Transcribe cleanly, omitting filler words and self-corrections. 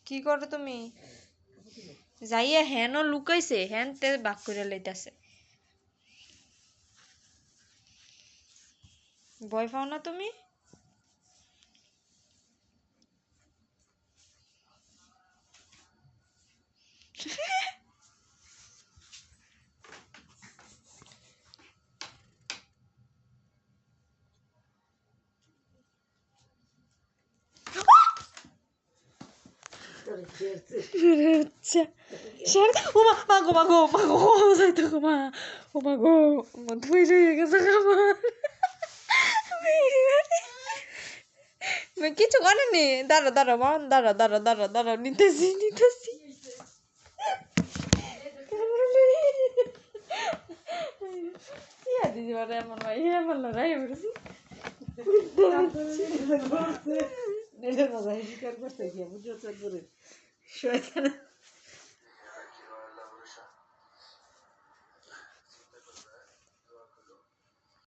কি করো তুমি? যাইয়া হেনও লুকাইছে, হেন তে বাক করে লইতাছে। ভয় পাও না তুমি? মাগো মাগো মাগো যাইতো গো মা, ও মাগো ধুই রয়ে গেছে আমার। কিছু করেনি, দাঁড়া দাঁড়া মা, দাঁড়া দাঁড়া দাঁড়া দাঁড়া, নিতেছি নিতেছি। দিদি বলে এমন ভাই এমন লড়াই করেছি।